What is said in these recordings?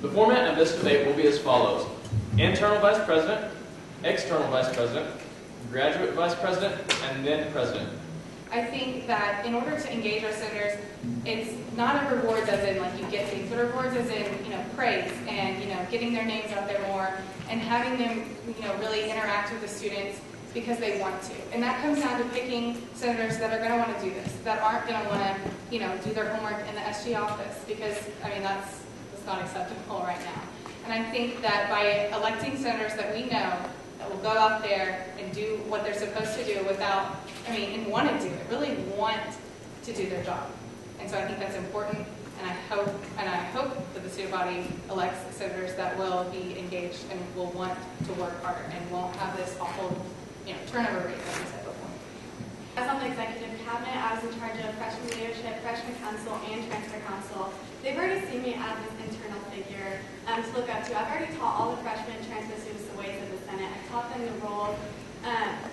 The format of this debate will be as follows: internal vice president, external vice president, graduate vice president, and then president. I think that in order to engage our senators, it's not a rewards as in like you get things, but rewards as in, praise and, getting their names out there more and having them, really interact with the students because they want to. And that comes down to picking senators that are going to want to do this, that aren't going to want to, do their homework in the SG office because, that's not acceptable right now. And I think that by electing senators that we know that will go out there and do what they're supposed to do without, and want to do it, really want to do their job. And so I think that's important, and I hope that the student body elects senators that will be engaged and will want to work harder and won't have this awful, turnover rate that we said before. As on the executive cabinet, I was in charge of freshman leadership, freshman council, and transfer council. They've already seen me as this internal figure to look up to. I've already taught all the freshmen transfer students the ways of the Senate. I've taught them the role.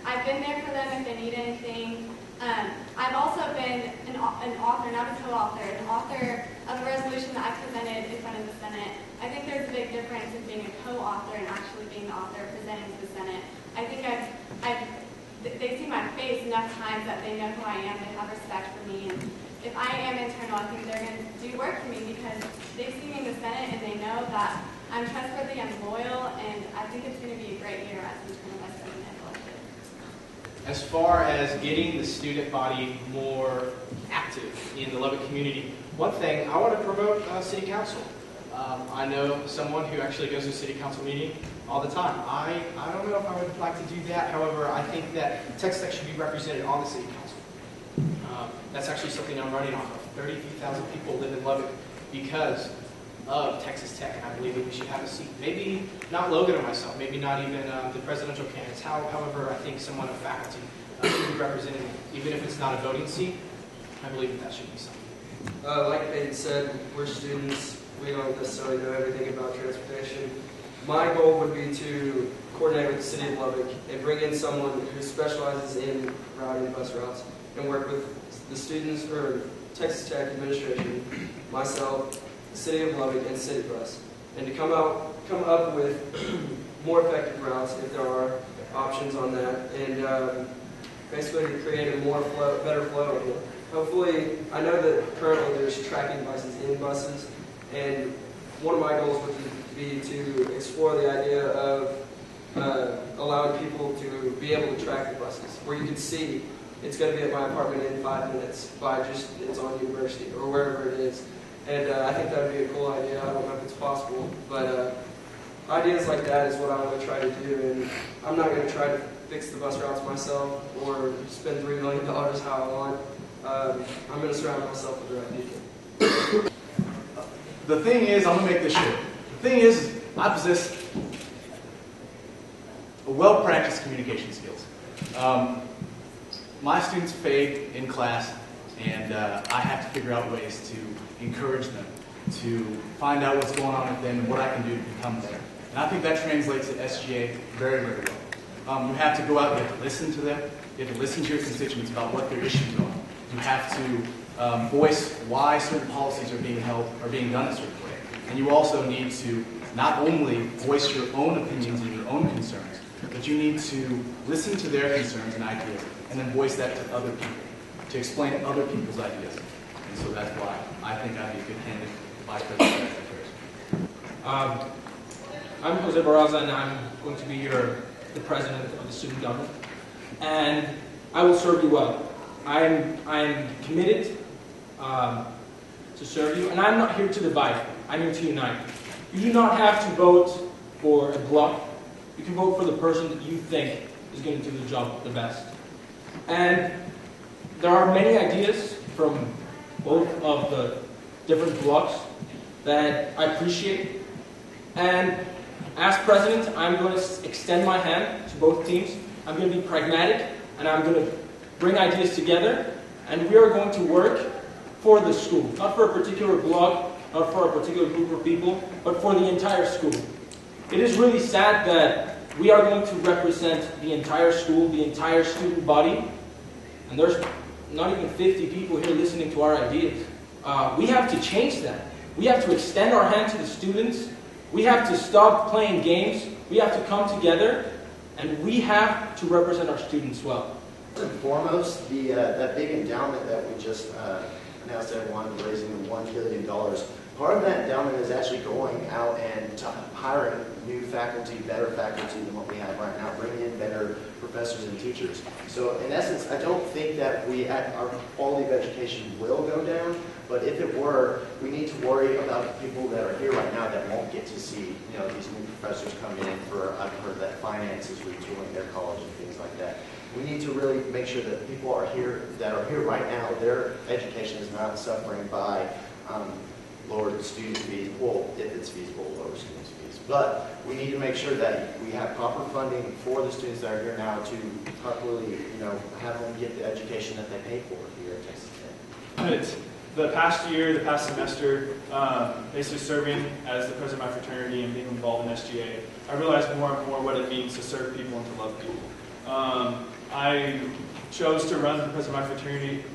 I've been there for them if they need anything. I've also been an author, not a co-author, an author of a resolution that I presented in front of the Senate. I think there's a big difference in being a co-author and actually being the author presenting to the Senate. I think they see my face enough times that they know who I am, they have respect for me, and if I am internal, I think they're going to do work for me because they've seen me in the Senate and they know that I'm trustworthy, I'm loyal, and I think it's going to be a great year as internal vice president elected. As far as getting the student body more active in the Lubbock community, one thing, I want to promote city council. I know someone who actually goes to a city council meeting all the time. I don't know if I would like to do that. However, I think that Texas Tech should be represented on the city council. That's actually something I'm running off of. 32,000 people live in Lubbock because of Texas Tech, and I believe that we should have a seat. Maybe not Logan or myself, maybe not even the presidential candidates. However, I think someone of faculty should be represented, even if it's not a voting seat. I believe that should be something. Like Peyton said, we're students. We don't necessarily know everything about transportation. My goal would be to coordinate with the city of Lubbock and bring in someone who specializes in routing bus routes and work with the students or Texas Tech administration, myself, the city of Lubbock, and City Bus, and to come up with more effective routes if there are options on that, and basically to create a better flow. Hopefully, I know that currently there's tracking devices in buses, and one of my goals would be to explore the idea of allowing people to be able to track the buses, where you can see it's going to be at my apartment in 5 minutes by just it's on University or wherever it is. And I think that would be a cool idea. I don't know if it's possible, but ideas like that is what I want to try to do. And I'm not going to try to fix the bus routes myself or spend $3 million how I want. I'm going to surround myself with the right people. The thing is, I'm going to make this short. The thing is, I possess a well-practiced communication skills. My students fade in class, and I have to figure out ways to encourage them, to find out what's going on with them and what I can do to become better. And I think that translates to SGA very, very well. You have to go out and you have to listen to them. You have to listen to your constituents about what their issues are. You have to voice why certain policies are being done a certain way. And you also need to not only voice your own opinions and your own concerns, but you need to listen to their concerns and ideas and then voice that to other people, to explain other people's ideas. And so that's why I think I'd be a good candidate for vice president. I'm Jose Barraza, and I'm going to be the president of the student government. And I will serve you well. I'm committed to serve you, and I'm not here to divide. I'm here to unite. You do not have to vote for a bloc. You can vote for the person that you think is going to do the job the best. And there are many ideas from both of the different blocs that I appreciate. And as president, I'm going to extend my hand to both teams. I'm going to be pragmatic, and I'm going to bring ideas together, and we are going to work for the school, not for a particular bloc, not for a particular group of people, but for the entire school. It is really sad that we are going to represent the entire school, the entire student body, and there's not even 50 people here listening to our ideas. We have to change that. We have to extend our hand to the students. We have to stop playing games. We have to come together, and we have to represent our students well. First and foremost, that big endowment that we just announced to everyone, raising $1 billion. Part of that endowment is actually going out and hiring new faculty, better faculty than what we have right now, bringing in better professors and teachers. So in essence, I don't think that our quality of education will go down, but if it were, we need to worry about the people that are here right now that won't get to see, these new professors come in for, I've heard that finances retooling their college and things like that. We need to really make sure that people that are here right now, their education is not suffering by lower student fees, well, if it's feasible, lower student fees. But we need to make sure that we have proper funding for the students that are here now to properly, have them get the education that they pay for here at Texas Tech. The past year, the past semester, basically serving as the president of my fraternity and being involved in SGA, I realized more and more what it means to serve people and to love people. I chose to run for president of my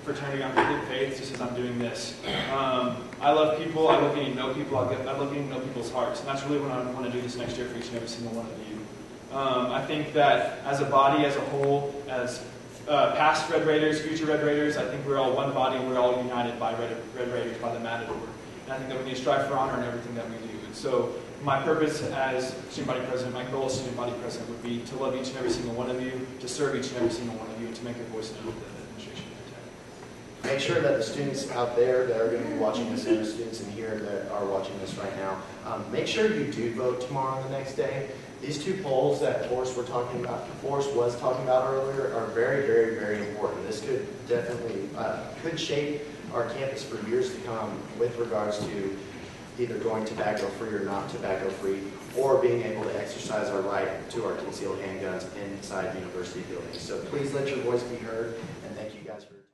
fraternity on good faith, just as I'm doing this. I love people. I love getting to know people. I love getting to know people's hearts, and that's really what I want to do this next year for each and every single one of you. I think that as a body, as a whole, as past Red Raiders, future Red Raiders, I think we're all one body and we're all united by Red Raiders, by the Matador. And I think that we need to strive for honor in everything that we do. And so my purpose as student body president, my goal as student body president would be to love each and every single one of you, to serve each and every single one of you, and to make your voice known within the administration of Tech. Make sure that the students out there that are going to be watching this and the students in here that are watching this right now, make sure you do vote tomorrow and the next day. These two polls that Forrest was talking about earlier are very, very, very important. This could definitely could shape our campus for years to come with regards to either going tobacco-free or not tobacco-free, or being able to exercise our right to our concealed handguns inside university buildings. So please let your voice be heard, and thank you guys for your time.